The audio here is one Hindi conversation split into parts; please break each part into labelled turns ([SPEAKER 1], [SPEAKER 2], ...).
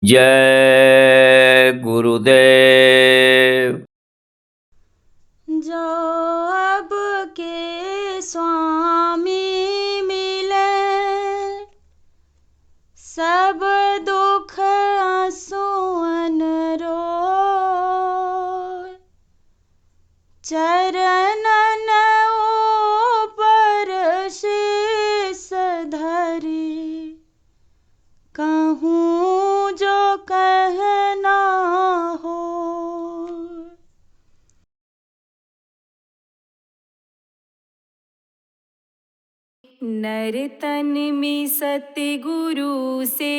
[SPEAKER 1] जय गुरुदेव।
[SPEAKER 2] जो अब के स्वामी मिले, सब दुख आंसुअन रोए। चरणन ऊपर शीस धरी, कहूँ जो कहना हो। नर्तन में सतगुरु से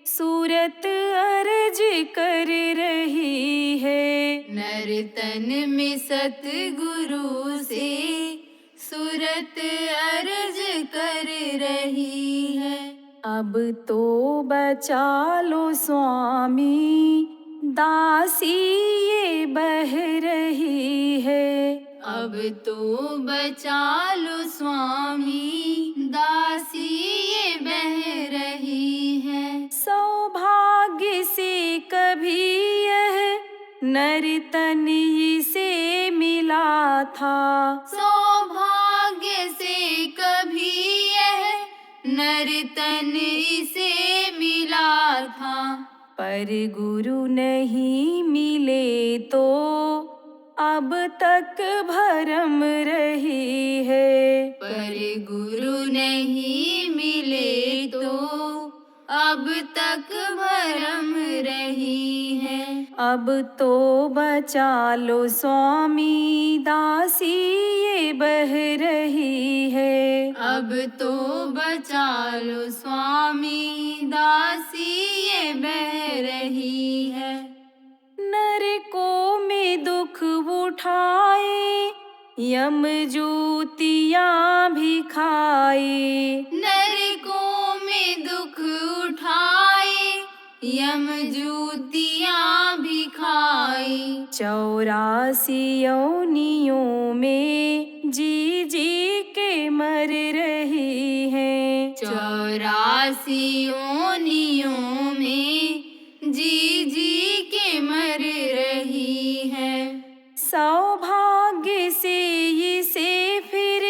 [SPEAKER 2] सूरत अर्ज कर रही है।
[SPEAKER 3] नर्तन में सतगुरु से सूरत अर्ज कर रही है।
[SPEAKER 2] अब तो बचा लो स्वामी, दासी ये बह रही है।
[SPEAKER 3] अब तो बचा लो स्वामी, दासी ये बह रही है।
[SPEAKER 2] सौभाग्य से कभी यह नर्तन से मिला था।
[SPEAKER 3] सौभाग्य से कभी यह नर्तन से मिला था।
[SPEAKER 2] पर गुरु नहीं मिले तो अब तक भरम रही है।
[SPEAKER 3] पर गुरु नहीं मिले तो अब तक भरम रही है।
[SPEAKER 2] अब तो बचा लो स्वामी, दासी ये बह रही है।
[SPEAKER 3] अब तो बचा लो स्वामी, दासी ये बह रही है।
[SPEAKER 2] नरकों में दुख उठाए, यम जूतियाँ भी खाए।
[SPEAKER 3] नरकों में दुख उठाए, यम जूतियाँ भी खाई।
[SPEAKER 2] 84 योनियों में जी जी के मर रही हैं।
[SPEAKER 3] 84 योनियों में जी जी के मर रही है।
[SPEAKER 2] सौभाग्य से इसे फिर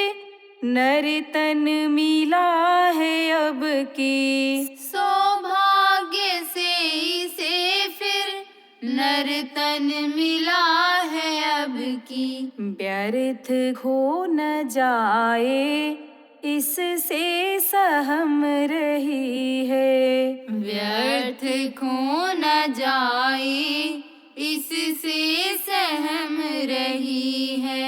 [SPEAKER 2] नर्तन मिला है अब की।
[SPEAKER 3] सौभाग्य से इसे फिर नर्तन मिला है अब की।
[SPEAKER 2] व्यर्थ खो न जाए, इससे सहम रही है।
[SPEAKER 3] व्यर्थ खो न जाए, इससे सहम रही है।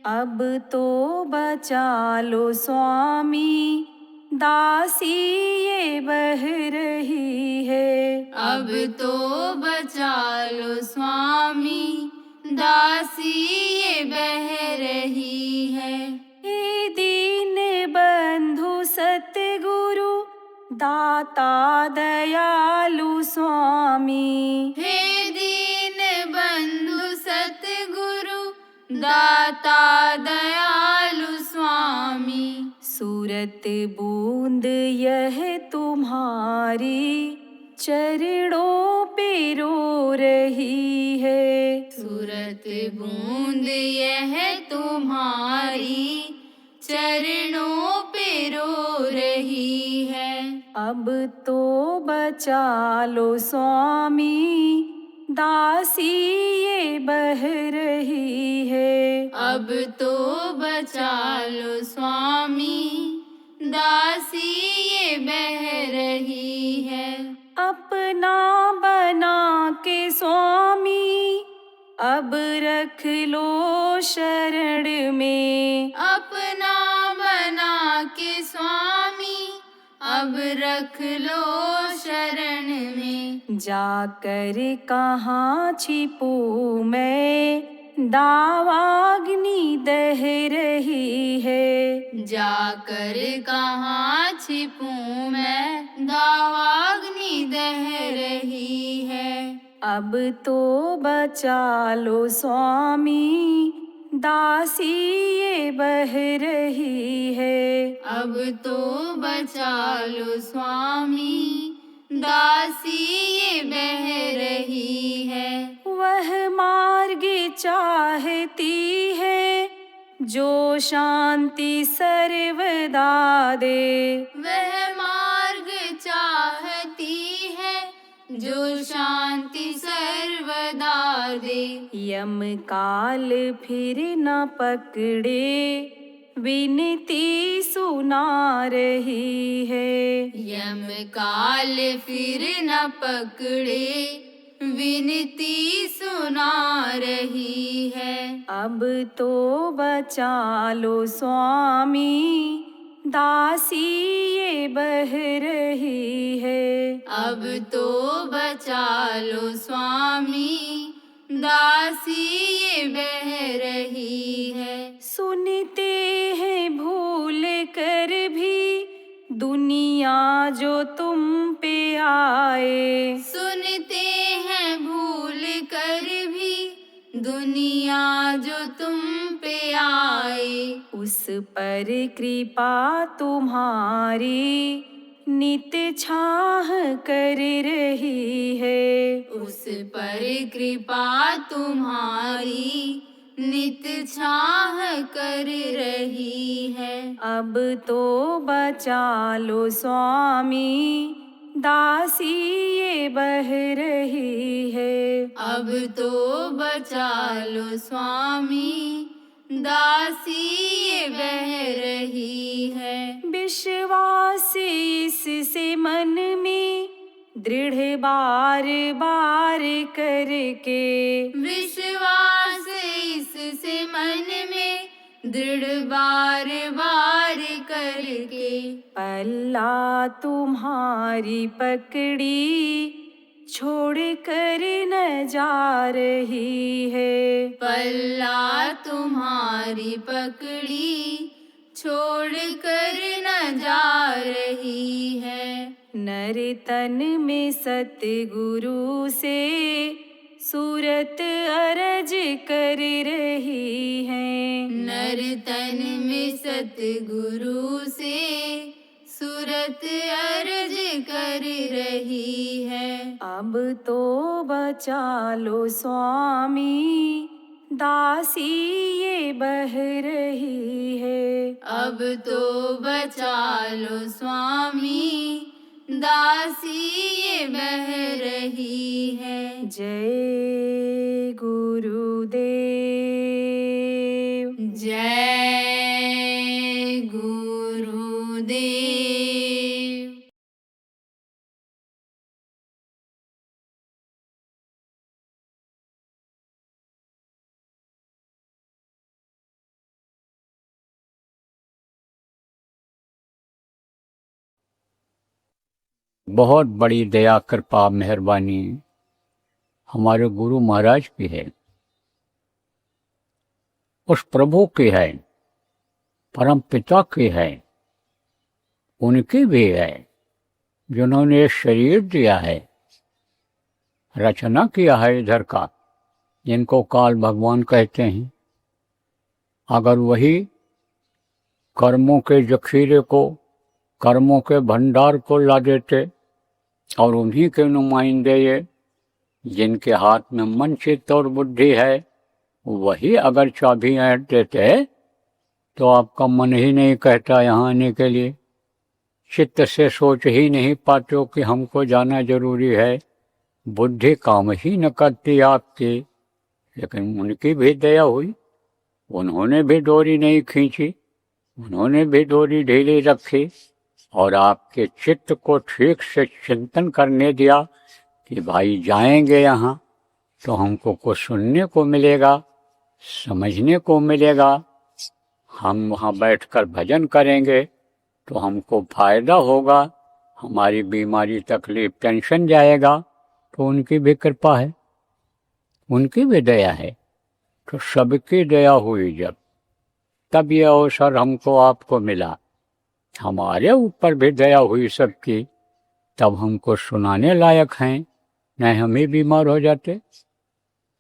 [SPEAKER 2] अब तो बचा लो स्वामी, दासी ये बह रही है।
[SPEAKER 3] अब तो बचा लो स्वामी, दासी ये बह रही है।
[SPEAKER 2] हे दीन बंधु सतगुरु, दाता दयालु स्वामी।
[SPEAKER 3] हे दीन बंधु सतगुरु, दाता दयालु स्वामी।
[SPEAKER 2] सूरत बूंद यह तुम्हारी, चरणों पे रो रही है।
[SPEAKER 3] सूरत बूंद यह तुम्हारी, चरणों पे रो रही है।
[SPEAKER 2] अब तो बचा लो स्वामी, दासी ये बह रही है।
[SPEAKER 3] अब तो बचा लो स्वामी, दासी ये बह रही है।
[SPEAKER 2] अपना बना के स्वामी, अब रख लो शरण में।
[SPEAKER 3] अपना बना के स्वामी, अब रख लो शरण में।
[SPEAKER 2] जाकर कहाँ छिपूं मैं, दावाग्नि दह रही है।
[SPEAKER 3] जाकर कहाँ छिपूं मैं, दावाग्नि दह रही है।
[SPEAKER 2] अब तो बचा लो स्वामी, दासी ये बह रही है।
[SPEAKER 3] अब तो बचा लो स्वामी, दासी ये बह रही है।
[SPEAKER 2] वह मार्ग चाहती है जो शांति सर्वदा दे।
[SPEAKER 3] वह मार्ग चाहती है जो शांति सर्वदा दे।
[SPEAKER 2] यम काल फिर न पकड़े विनती सुना रही है।
[SPEAKER 3] यम काल फिर न पकड़े विनती सुना रही है।
[SPEAKER 2] अब तो बचा लो स्वामी, दासी ये बह रही है।
[SPEAKER 3] अब तो बचा लो स्वामी, दासी ये बह रही है।
[SPEAKER 2] सुनते हैं भूल कर भी दुनिया जो तुम पे आए।
[SPEAKER 3] सुनते हैं भूल कर भी दुनिया जो तुम पे आए।
[SPEAKER 2] उस पर कृपा तुम्हारी नित छाह कर रही है।
[SPEAKER 3] उस पर कृपा तुम्हारी नित छाह कर रही है।
[SPEAKER 2] अब तो बचा लो स्वामी, दासी ये बह रही है।
[SPEAKER 3] अब तो बचा लो स्वामी, दासी ये बह रही है।
[SPEAKER 2] विश्वास इससे मन में दृढ़ बार बार करके।
[SPEAKER 3] विश्वास इससे मन में दृढ़ बार बार करके।
[SPEAKER 2] पल्ला तुम्हारी पकड़ी छोड़ कर न जा रही है।
[SPEAKER 3] पल्ला तुम्हारी पकड़ी छोड़ कर न जा रही है।
[SPEAKER 2] नर तन में सतगुरु से सूरत अरज कर रही है।
[SPEAKER 3] नर तन में सतगुरु से सूरत अर्ज कर रही है।
[SPEAKER 2] अब तो बचा लो स्वामी, दासी ये बह रही है।
[SPEAKER 3] अब तो बचा लो स्वामी, दासी ये बह रही है।
[SPEAKER 2] जय गुरुदेव।
[SPEAKER 3] जय गुरुदेव।
[SPEAKER 1] बहुत बड़ी दया कृपा मेहरबानी हमारे गुरु महाराज की है, उस प्रभु की है, परम पिता की है, उनकी भी है जिन्होंने शरीर दिया है, रचना किया है इधर का, जिनको काल भगवान कहते हैं। अगर वही कर्मों के जखीरे को, कर्मों के भंडार को ला देते और उन्हीं के नुमाइंदे ये जिनके हाथ में मन चित्त और बुद्धि है, वही अगर चाबियां देते तो आपका मन ही नहीं कहता यहाँ आने के लिए, चित्त से सोच ही नहीं पाते हो कि हमको जाना जरूरी है, बुद्धि काम ही न करती आपकी। लेकिन उनकी भी दया हुई, उन्होंने भी डोरी नहीं खींची, उन्होंने भी डोरी ढीली रखी और आपके चित्त को ठीक से चिंतन करने दिया कि भाई जाएंगे यहाँ तो हमको कुछ सुनने को मिलेगा, समझने को मिलेगा, हम वहाँ बैठकर भजन करेंगे तो हमको फायदा होगा, हमारी बीमारी तकलीफ टेंशन जाएगा। तो उनकी भी कृपा है, उनकी भी दया है। तो सबकी दया हुई जब, तब ये अवसर हमको आपको मिला। हमारे ऊपर भी दया हुई सबकी, तब हमको सुनाने लायक हैं। नहीं हम ही बीमार हो जाते,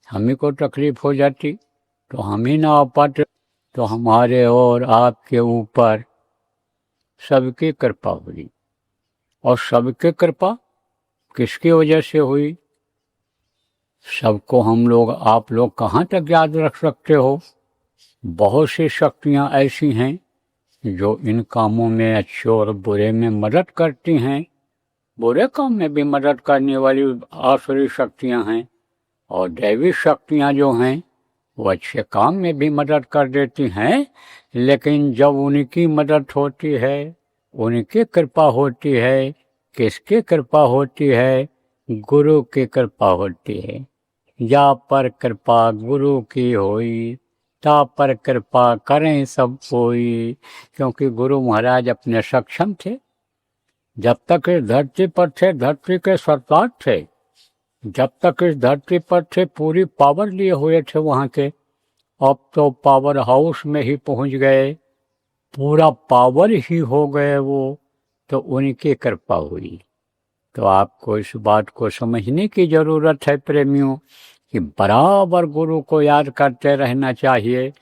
[SPEAKER 1] हम ही को तकलीफ हो जाती, तो हम ही ना आ पाते, तो हमारे और आपके ऊपर सबकी कृपा हुई। और सबकी कृपा किसकी वजह से हुई? सबको हम लोग, आप लोग कहाँ तक याद रख सकते हो? बहुत सी शक्तियाँ ऐसी हैं जो इन कामों में, अच्छे और बुरे में मदद करती हैं। बुरे काम में भी मदद करने वाली आसुरी शक्तियाँ हैं, और दैवी शक्तियाँ जो हैं वो अच्छे काम में भी मदद कर देती हैं। लेकिन जब उनकी मदद होती है, उनकी कृपा होती है, किसकी कृपा होती है? गुरु की कृपा होती है। या पर कृपा गुरु की होई, ता पर कृपा करें सब कोई। क्योंकि गुरु महाराज अपने सक्षम थे, जब तक इस धरती पर थे, धरती के सरताज थे, जब तक इस धरती पर थे पूरी पावर लिए हुए थे वहाँ के। अब तो पावर हाउस में ही पहुँच गए, पूरा पावर ही हो गए वो, तो उनकी कृपा हुई। तो आपको इस बात को समझने की जरूरत है प्रेमियों, कि बराबर गुरु को याद करते रहना चाहिए।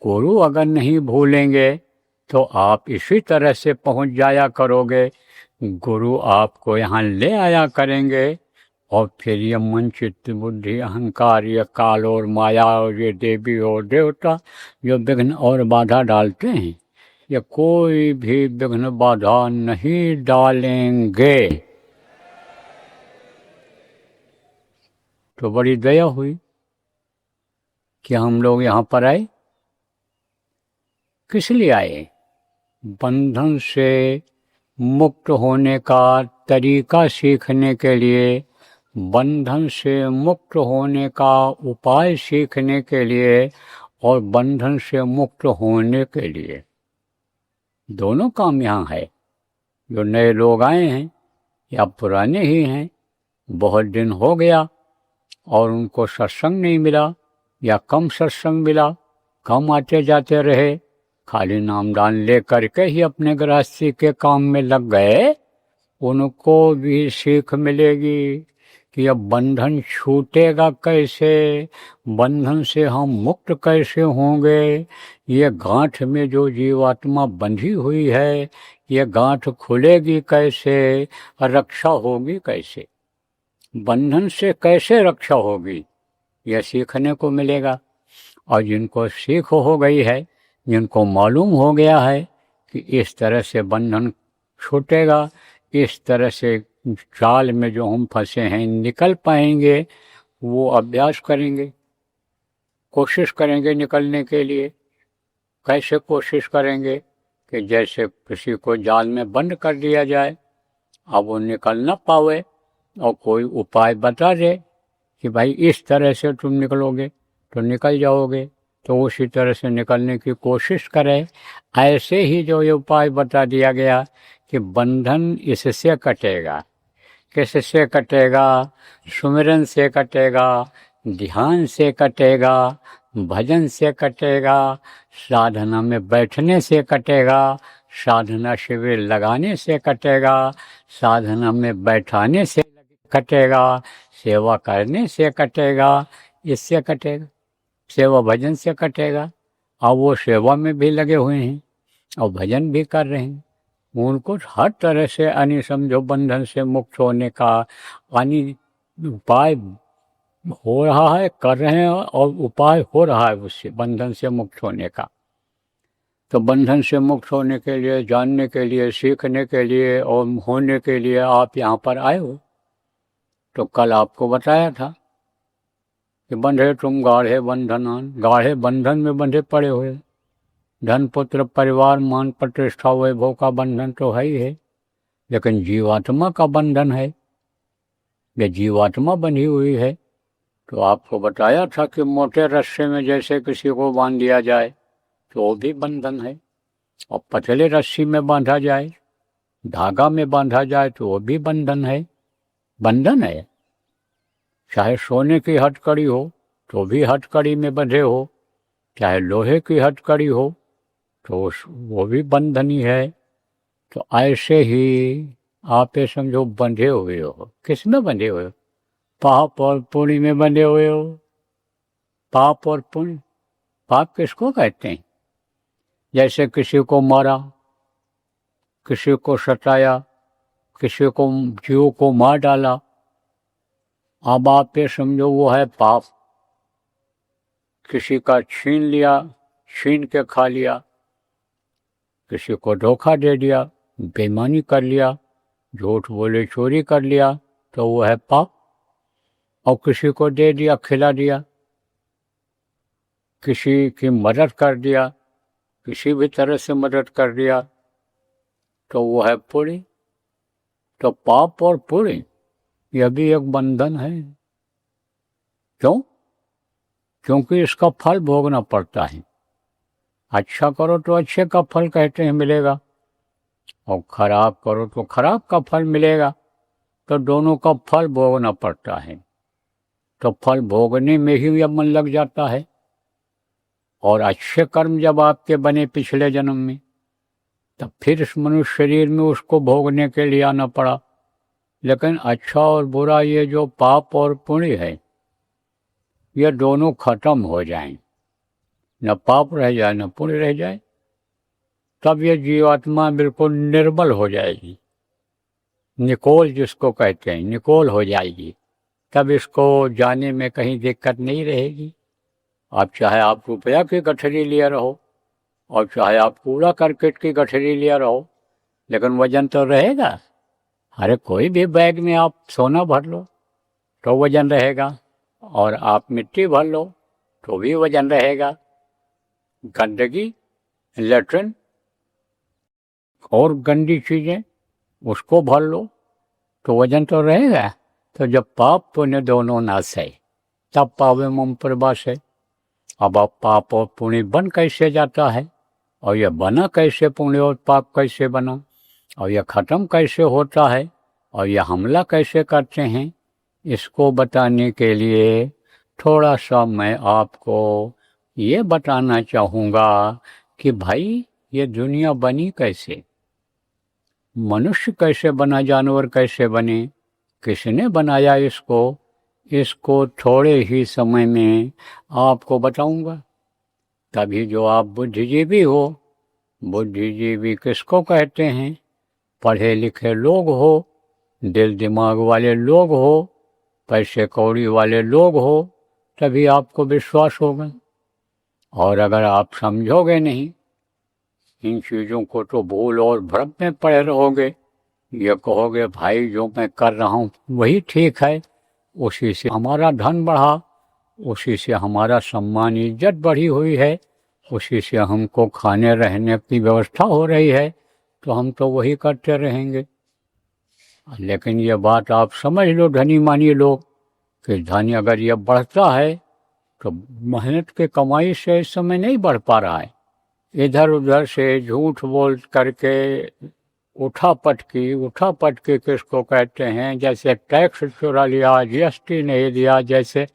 [SPEAKER 1] गुरु अगर नहीं भूलेंगे तो आप इसी तरह से पहुंच जाया करोगे। गुरु आपको यहाँ ले आया करेंगे, और फिर ये मन चित्त बुद्धि अहंकार, ये काल और माया और ये देवी और देवता जो विघ्न और बाधा डालते हैं, ये कोई भी विघ्न बाधा नहीं डालेंगे। तो बड़ी दया हुई कि हम लोग यहाँ पर आए। किस लिए आए? बंधन से मुक्त होने का तरीका सीखने के लिए, बंधन से मुक्त होने का उपाय सीखने के लिए, और बंधन से मुक्त होने के लिए। दोनों काम यहाँ है। जो नए लोग आए हैं या पुराने ही हैं, बहुत दिन हो गया और उनको सत्संग नहीं मिला, या कम सत्संग मिला, कम आते जाते रहे, खाली नामदान ले करके ही अपने गृहस्थी के काम में लग गए, उनको भी सीख मिलेगी कि अब बंधन छूटेगा कैसे, बंधन से हम मुक्त कैसे होंगे। ये गांठ में जो जीवात्मा बंधी हुई है, ये गांठ खुलेगी कैसे, रक्षा होगी कैसे, बंधन से कैसे रक्षा होगी, यह सीखने को मिलेगा। और जिनको सीख हो गई है, जिनको मालूम हो गया है कि इस तरह से बंधन छूटेगा, इस तरह से जाल में जो हम फंसे हैं निकल पाएंगे, वो अभ्यास करेंगे, कोशिश करेंगे निकलने के लिए। कैसे कोशिश करेंगे? कि जैसे किसी को जाल में बंद कर दिया जाए, अब वो निकल ना पावे, और कोई उपाय बता दे कि भाई इस तरह से तुम निकलोगे तो निकल जाओगे, तो उसी तरह से निकलने की कोशिश करें। ऐसे ही जो ये उपाय बता दिया गया कि बंधन इससे कटेगा। किससे कटेगा? सुमिरन से कटेगा, ध्यान से कटेगा, भजन से कटेगा, साधना में बैठने से कटेगा, साधना शिविर लगाने से कटेगा, साधना में बैठाने से कटेगा, सेवा करने से कटेगा, इससे कटेगा, सेवा भजन से कटेगा। अब वो सेवा में भी लगे हुए हैं और भजन भी कर रहे हैं, उनको हर तरह से यानी समझो बंधन से मुक्त होने का यानी उपाय हो रहा है, कर रहे हैं, और उपाय हो रहा है उससे बंधन से मुक्त होने का। तो बंधन से मुक्त होने के लिए, जानने के लिए, सीखने के लिए और होने के लिए आप यहाँ पर आए हो। तो कल आपको बताया था कि बंधे तुम गाढ़े बंधनान, गाढ़े बंधन में बंधे पड़े हुए। धन पुत्र परिवार मान प्रतिष्ठा वैभव का बंधन तो है ही है, लेकिन जीवात्मा का बंधन है, ये जीवात्मा बंधी हुई है। तो आपको बताया था कि मोटे रस्से में जैसे किसी को बांध दिया जाए तो वो भी बंधन है, और पतले रस्सी में बांधा जाए, धागा में बांधा जाए तो वो भी बंधन है। बंधन है, चाहे सोने की हथकड़ी हो तो भी हथकड़ी में बंधे हो, चाहे लोहे की हथकड़ी हो तो वो भी बंधन ही है। तो ऐसे ही आप ये समझो बंधे हुए हो। किस में बंधे हुए हो? पाप और पुण्य में बंधे हुए हो। पाप और पुण्य, पाप किसको कहते हैं? जैसे किसी को मारा, किसी को सताया, किसी को जीव को मार डाला, अब आप ये समझो वो है पाप। किसी का छीन लिया, छीन के खा लिया, किसी को धोखा दे दिया, बेईमानी कर लिया, झूठ बोले चोरी कर लिया, तो वो है पाप। और किसी को दे दिया, खिला दिया, किसी की मदद कर दिया, किसी भी तरह से मदद कर दिया, तो वो है पुण्य। तो पाप और पुण्य यह भी एक बंधन है। क्यों? क्योंकि इसका फल भोगना पड़ता है। अच्छा करो तो अच्छे का फल कहते हैं मिलेगा, और खराब करो तो खराब का फल मिलेगा। तो दोनों का फल भोगना पड़ता है। तो फल भोगने में ही अब मन लग जाता है। और अच्छे कर्म जब आपके बने पिछले जन्म में, तब फिर इस मनुष्य शरीर में उसको भोगने के लिए आना पड़ा। लेकिन अच्छा और बुरा, ये जो पाप और पुण्य है, ये दोनों खत्म हो जाएं, न पाप रह जाए न पुण्य रह जाए, तब ये जीवात्मा बिल्कुल निर्मल हो जाएगी। निकोल जिसको कहते हैं, निकोल हो जाएगी। तब इसको जाने में कहीं दिक्कत नहीं रहेगी। अब चाहे आप रुपया की गठरी लिए रहो और चाहे आप कूड़ा करकट की गठरी लिए रहो, लेकिन वजन तो रहेगा। अरे कोई भी बैग में आप सोना भर लो तो वजन रहेगा, और आप मिट्टी भर लो तो भी वजन रहेगा। गंदगी, लेट्रिन और गंदी चीज़ें उसको भर लो तो वजन तो रहेगा। तो जब पाप पुण्य दोनों नाश है, तब पावे मम प्रवास है। अब आप पाप और पुण्य बन कैसे जाता है, और यह बना कैसे, पुण्य और पाप कैसे बना, और यह खत्म कैसे होता है, और यह हमला कैसे करते हैं, इसको बताने के लिए थोड़ा सा मैं आपको ये बताना चाहूँगा कि भाई ये दुनिया बनी कैसे, मनुष्य कैसे बना, जानवर कैसे बने, किसने बनाया इसको, इसको थोड़े ही समय में आपको बताऊंगा। तभी जो आप बुद्धिजीवी हो, बुद्धिजीवी किसको कहते हैं? पढ़े लिखे लोग हो, दिल दिमाग वाले लोग हो, पैसे कौड़ी वाले लोग हो, तभी आपको विश्वास होगा। और अगर आप समझोगे नहीं इन चीज़ों को, तो भूल और भ्रम में पड़े रहोगे। ये कहोगे भाई जो मैं कर रहा हूँ वही ठीक है, उसी से हमारा धन बढ़ा, उसी से हमारा सम्मान इज्जत बढ़ी हुई है, उसी से हमको खाने रहने की व्यवस्था हो रही है, तो हम तो वही करते रहेंगे। लेकिन ये बात आप समझ लो धनी मानी लोग, कि धन अगर ये बढ़ता है तो मेहनत के कमाई से इस समय नहीं बढ़ पा रहा है। इधर उधर से झूठ बोल करके उठा पटकी किसको कहते हैं? जैसे टैक्स चुरा लिया, जीएसटी नहीं दिया, जैसे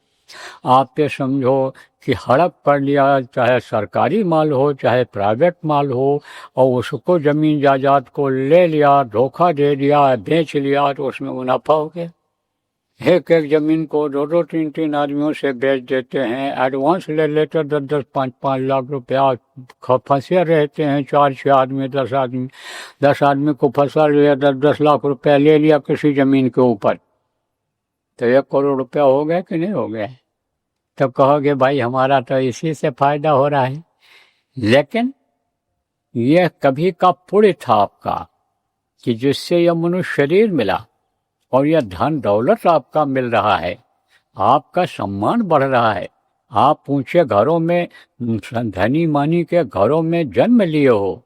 [SPEAKER 1] आप ये समझो कि हड़प कर लिया, चाहे सरकारी माल हो चाहे प्राइवेट माल हो, और उसको ज़मीन जायदाद को ले लिया, धोखा दे दिया, बेच लिया, तो उसमें मुनाफा हो गया। एक एक ज़मीन को दो दो तीन तीन आदमियों से बेच देते हैं, एडवांस ले लेते 10-10, 5-5 लाख रुपया, फंसे रहते हैं 4-6 आदमी, 10 आदमी, 10 आदमी को फंसा लिया, 10-10 लाख रुपया ले लिया किसी ज़मीन के ऊपर, तो 1 करोड़ रुपया हो गया कि नहीं हो गया? तो कहोगे भाई हमारा तो इसी से फायदा हो रहा है। लेकिन यह कभी का पुण्य था आपका, कि जिससे यह मनुष्य शरीर मिला, और यह धन दौलत आपका मिल रहा है, आपका सम्मान बढ़ रहा है, आप ऊंचे घरों में, धनी मानी के घरों में जन्म लिए हो।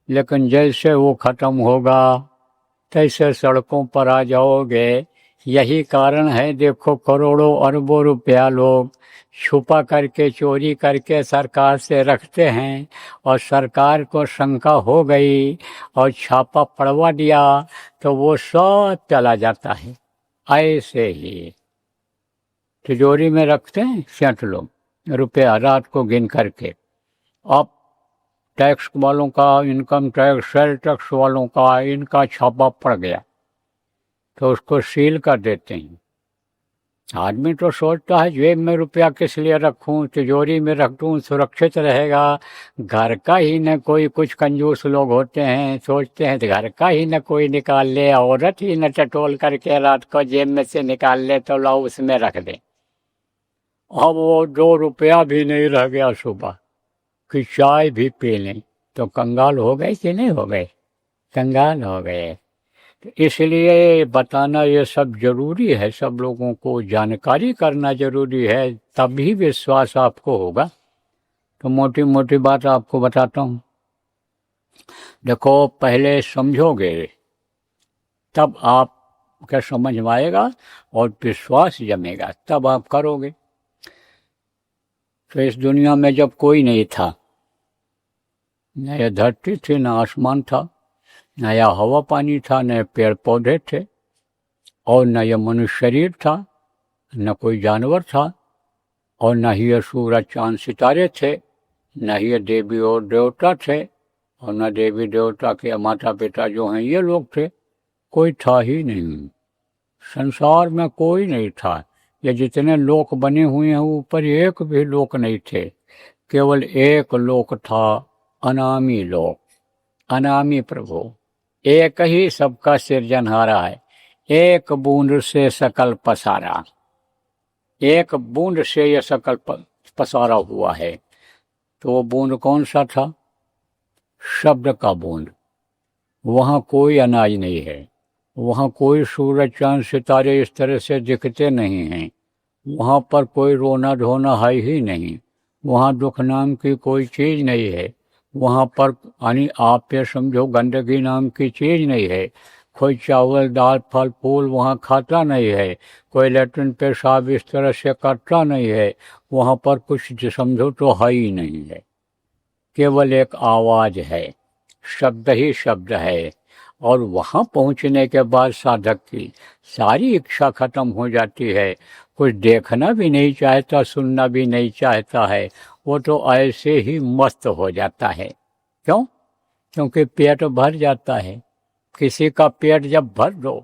[SPEAKER 1] लेकिन जैसे वो खत्म होगा तैसे सड़कों पर आ जाओगे। यही कारण है, देखो करोड़ों अरबों रुपया लोग छुपा करके, चोरी करके सरकार से रखते हैं, और सरकार को शंका हो गई और छापा पड़वा दिया तो वो सब चला जाता है। ऐसे ही तिजोरी में रखते हैं सेंट लोग रुपया रात को गिन करके। अब टैक्स वालों का, इनकम टैक्स, सेल टैक्स वालों का, इनका छापा पड़ गया तो उसको सील कर देते हैं। आदमी तो सोचता है जेब में रुपया किस लिए रखूं, तिजोरी में रख दूं सुरक्षित रहेगा। घर का ही न कोई, कुछ कंजूस लोग होते हैं सोचते हैं घर का ही न कोई निकाल ले, औरत ही न टटोल करके रात को जेब में से निकाल ले तो लाओ उसमें रख दे। अब वो 2 रुपया भी नहीं रह गया सुबह कि चाय भी पी लें, तो कंगाल हो गए कि नहीं हो गए? कंगाल हो गए। तो इसलिए बताना ये सब जरूरी है, सब लोगों को जानकारी करना जरूरी है, तभी विश्वास आपको होगा। तो मोटी मोटी बात आपको बताता हूँ। देखो, पहले समझोगे तब आप क्या समझ में आएगा और विश्वास जमेगा, तब आप करोगे। तो इस दुनिया में जब कोई नहीं था, न ये धरती थी, न आसमान था, न यह हवा पानी था, न पेड़ पौधे थे, और न यह मनुष्य शरीर था, न कोई जानवर था, और न ही ये सूरज चांद सितारे थे, न ही ये देवी और देवता थे, और न देवी देवता के माता पिता जो हैं ये लोग थे। कोई था ही नहीं, संसार में कोई नहीं था। ये जितने लोक बने हुए हैं ऊपर एक भी लोक नहीं थे, केवल एक लोक था, अनामी लोक, अनामी प्रभु। एक ही सबका सृजनहारा है, एक बूंद से सकल पसारा, एक बूंद से यह सकल पसारा हुआ है। तो वो बूंद कौन सा था? शब्द का बूंद। वहाँ कोई अनाज नहीं है, वहाँ कोई सूरज चांद सितारे इस तरह से दिखते नहीं हैं, वहाँ पर कोई रोना धोना है ही नहीं, वहाँ दुख नाम की कोई चीज़ नहीं है, वहाँ पर यानी आप ये समझो गंदगी नाम की चीज़ नहीं है, कोई चावल दाल फल फूल वहाँ खाता नहीं है, कोई लेटरिन पेशाब इस तरह से करता नहीं है, वहाँ पर कुछ समझो तो है ही नहीं है। केवल एक आवाज़ है, शब्द ही शब्द है। और वहाँ पहुँचने के बाद साधक की सारी इच्छा खत्म हो जाती है, कुछ देखना भी नहीं चाहता, सुनना भी नहीं चाहता है, वो तो ऐसे ही मस्त हो जाता है। क्यों? क्योंकि पेट भर जाता है। किसी का पेट जब भर दो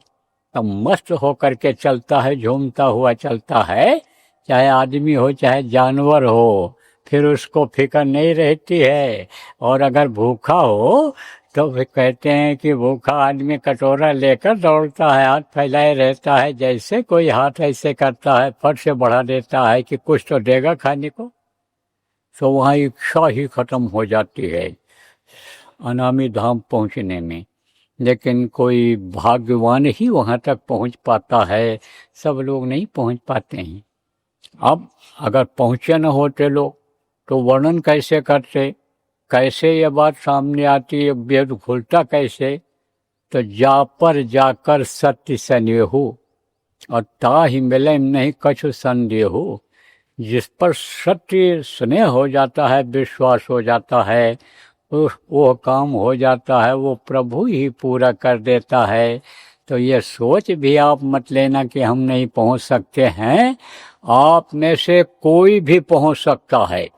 [SPEAKER 1] तो मस्त होकर के चलता है, झूमता हुआ चलता है, चाहे आदमी हो चाहे जानवर हो, फिर उसको फिक्र नहीं रहती है। और अगर भूखा हो तो फिर कहते हैं कि भूखा आदमी कटोरा लेकर दौड़ता है, हाथ फैलाए रहता है, जैसे कोई हाथ ऐसे करता है, फट से बढ़ा देता है कि कुछ तो देगा खाने को। तो वहाँ इच्छा ही खत्म हो जाती है अनामी धाम पहुँचने में। लेकिन कोई भाग्यवान ही वहाँ तक पहुँच पाता है, सब लोग नहीं पहुँच पाते हैं। अब अगर पहुँचे न होते लोग तो वर्णन कैसे करते, कैसे ये बात सामने आती है, वेद खुलता कैसे? तो जा पर जाकर सत्य सनेहु और ताहि मिले नहीं कछु संदेहु। जिस पर सत्य स्नेह हो जाता है, विश्वास हो जाता है, वो काम हो जाता है, वो प्रभु ही पूरा कर देता है। तो ये सोच भी आप मत लेना कि हम नहीं पहुंच सकते हैं, आप में से कोई भी पहुंच सकता है।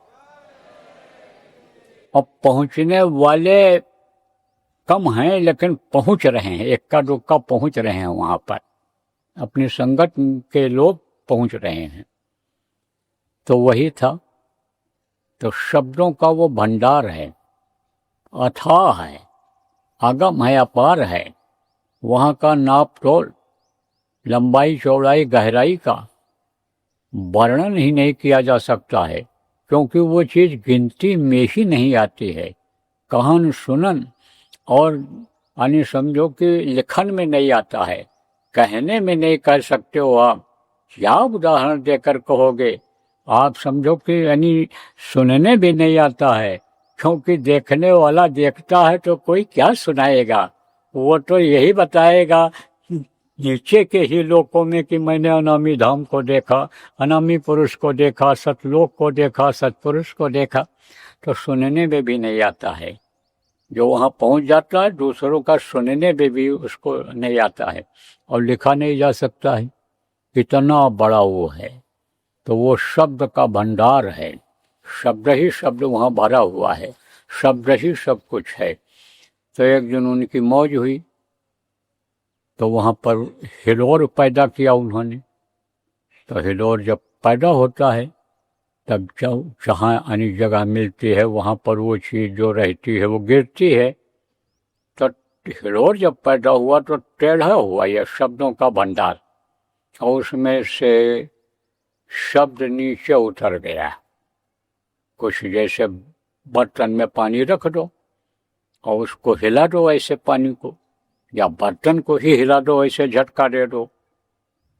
[SPEAKER 1] और पहुंचने वाले कम हैं, लेकिन पहुंच रहे हैं, इक्का दुक्का पहुंच रहे हैं वहां पर, अपनी संगत के लोग पहुंच रहे हैं। तो वही था। तो शब्दों का वो भंडार है, अथाह है, अगम है, अपार है। वहाँ का नाप तोल, लंबाई चौड़ाई गहराई का वर्णन ही नहीं किया जा सकता है, क्योंकि वो चीज़ गिनती में ही नहीं आती है। कहन सुनन और यानी समझो कि लिखन में नहीं आता है, कहने में नहीं कर सकते हो आप। क्या उदाहरण देकर कहोगे? आप समझो कि यानी सुनने भी नहीं आता है, क्योंकि देखने वाला देखता है तो कोई क्या सुनाएगा, वो तो यही बताएगा नीचे के ही लोकों में कि मैंने अनामी धाम को देखा, अनामी पुरुष को देखा, सतलोक को देखा, सतपुरुष को देखा। तो सुनने में भी नहीं आता है। जो वहाँ पहुँच जाता है दूसरों का सुनने में भी उसको नहीं आता है, और लिखा नहीं जा सकता है, इतना बड़ा वो है। तो वो शब्द का भंडार है, शब्द ही शब्द वहाँ भरा हुआ है, शब्द ही सब कुछ है। तो एक दिन उनकी मौज हुई, तो वहाँ पर हिलोर पैदा किया उन्होंने। तो हिलोर जब पैदा होता है तब जब जहाँ अनेक जगह मिलती है वहाँ पर वो चीज़ जो रहती है वो गिरती है। तो हिलोर जब पैदा हुआ तो टेढ़ा हुआ यह शब्दों का भंडार, और उसमें से शब्द नीचे उतर गया। कुछ जैसे बर्तन में पानी रख दो और उसको हिला दो ऐसे पानी को, या बर्तन को ही हिला दो ऐसे झटका दे दो,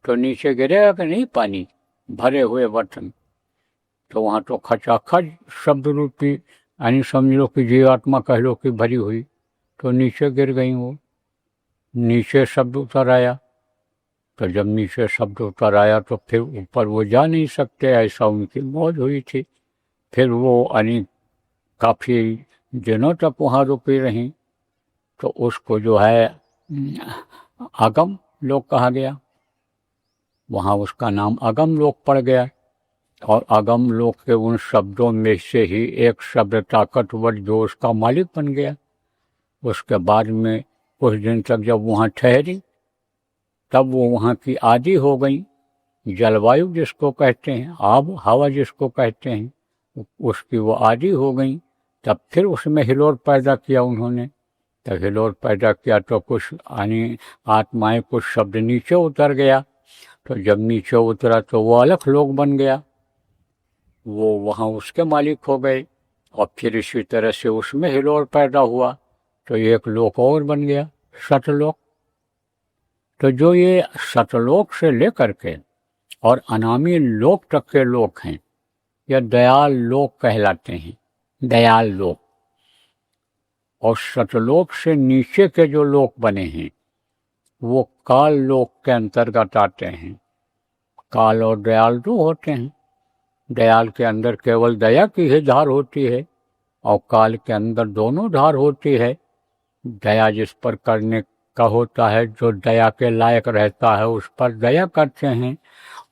[SPEAKER 1] तो नीचे गिरेगा कि नहीं पानी, भरे हुए बर्तन। तो वहाँ तो खचाखच शब्द रूपी यानी समझ लो कि जीवात्मा कह लो कि भरी हुई, तो नीचे गिर गई वो। नीचे शब्द उतर आया, तो जब नीचे शब्द उतर आया तो फिर ऊपर वो जा नहीं सकते, ऐसा उनकी मौज हुई थी। फिर वो अनेक काफ़ी दिनों तक वहाँ रुकी रहीं, तो उसको जो है अगम लोक कहा गया। वहाँ उसका नाम अगम लोक पड़ गया, और अगम लोक के उन शब्दों में से ही एक शब्द ताकतवर जो उसका मालिक बन गया। उसके बाद में कुछ दिन तक जब वहाँ ठहरी तब वो वहाँ की आदि हो गई। जलवायु जिसको कहते हैं, आब हवा जिसको कहते हैं, उसकी वो आदि हो गई। तब फिर उसमें हिलोर पैदा किया उन्होंने। तब हिलोर पैदा किया तो कुछ यानी आत्माएं, कुछ शब्द नीचे उतर गया। तो जब नीचे उतरा तो वो अलग लोक बन गया, वो वहाँ उसके मालिक हो गए। और फिर इसी तरह से उसमें हिलोर पैदा हुआ तो एक लोक और बन गया, सतलोक। तो जो ये सतलोक से लेकर के और अनामी लोक तक के लोक हैं, यह दयाल लोक कहलाते हैं, दयाल लोक। और सतलोक से नीचे के जो लोक बने हैं वो काल लोक के अंतर्गत आते हैं। काल और दयाल दो होते हैं। दयाल के अंदर केवल दया की ही धार होती है, और काल के अंदर दोनों धार होती है। दया जिस पर करने का होता है, जो दया के लायक रहता है उस पर दया करते हैं,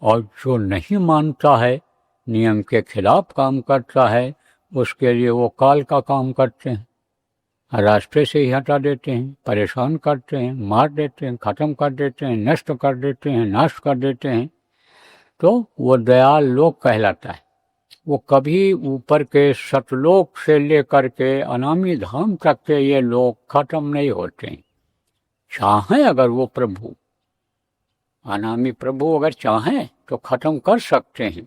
[SPEAKER 1] और जो नहीं मानता है, नियम के खिलाफ काम करता है, उसके लिए वो काल का काम करते हैं। रास्ते से ही हटा देते हैं, परेशान करते हैं, मार देते हैं, ख़त्म कर देते हैं, नष्ट कर देते हैं, नाश कर देते हैं। तो वो दयाल लोक कहलाता है। वो कभी ऊपर के सतलोक से लेकर के अनामी धाम तक के ये लोग खत्म नहीं होते हैं। चाहें अगर वो प्रभु, अनामी प्रभु अगर चाहें तो खत्म कर सकते हैं,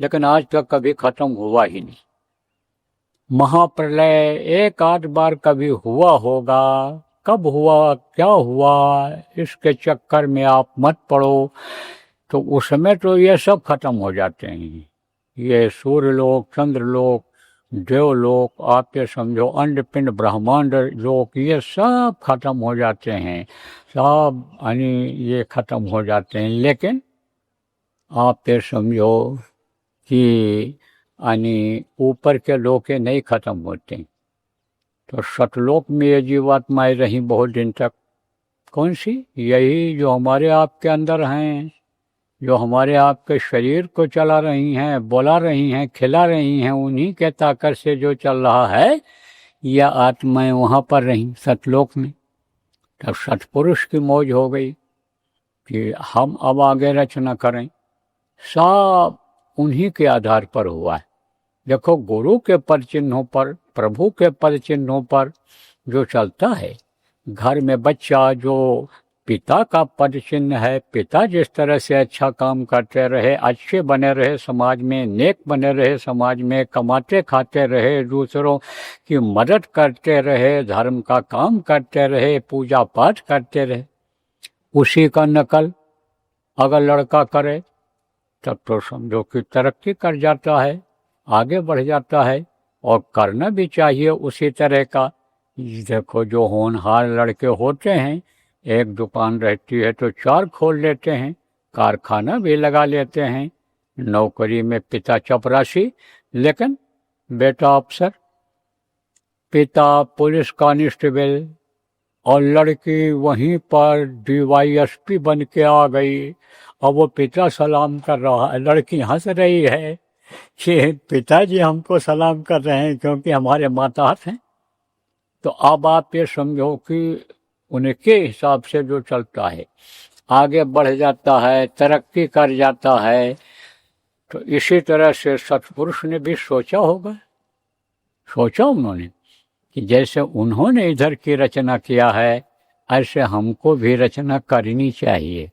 [SPEAKER 1] लेकिन आज तक कभी खत्म हुआ ही नहीं। महाप्रलय एक आध बार कभी हुआ होगा, कब हुआ, क्या हुआ, इसके चक्कर में आप मत पड़ो। तो उसमें तो ये सब खत्म हो जाते हैं। ये सूर्यलोक, चंद्रलोक, देवलोक, आप ये समझो अंडपिंड ब्रह्मांड लोक, ये सब खत्म हो जाते हैं, सब यानी ये खत्म हो जाते हैं। लेकिन आप ये समझो कि यानी ऊपर के लोक नहीं खत्म होते। तो सतलोक में ये जीवात्माएं रहीं बहुत दिन तक। कौन सी? यही जो हमारे आपके अंदर हैं, जो हमारे आपके शरीर को चला रही हैं, बोला रही हैं, खिला रही हैं, उन्हीं के ताकत से जो चल रहा है, यह आत्माएं वहाँ पर रहीं सतलोक में। तब सतपुरुष की मौज हो गई कि हम अब आगे रचना करें। सब उन्हीं के आधार पर हुआ है। देखो, गुरु के पद चिन्हों पर, प्रभु के पद चिन्हों पर जो चलता है, घर में बच्चा जो पिता का पद चिन्ह है, पिता जिस तरह से अच्छा काम करते रहे, अच्छे बने रहे समाज में, नेक बने रहे समाज में, कमाते खाते रहे, दूसरों की मदद करते रहे, धर्म का काम करते रहे, पूजा पाठ करते रहे, उसी का नकल अगर लड़का करे तब तो समझो कि तरक्की कर जाता है, आगे बढ़ जाता है। और करना भी चाहिए उसी तरह का। देखो, जो होनहार लड़के होते हैं, एक दुकान रहती है तो 4 खोल लेते हैं, कारखाना भी लगा लेते हैं, नौकरी में पिता चपरासी लेकिन बेटा अफसर, पिता पुलिस कांस्टेबल, और लड़की वहीं पर DYSP बन के आ गई। और वो पिता सलाम कर रहा है, लड़की हंस रही है कि पिताजी हमको सलाम कर रहे हैं क्योंकि हमारे माताहत हैं। तो अब आप ये समझो कि उनके हिसाब से जो चलता है, आगे बढ़ जाता है, तरक्की कर जाता है। तो इसी तरह से सतपुरुष ने भी सोचा होगा, सोचा उन्होंने कि जैसे उन्होंने इधर की रचना किया है ऐसे हमको भी रचना करनी चाहिए।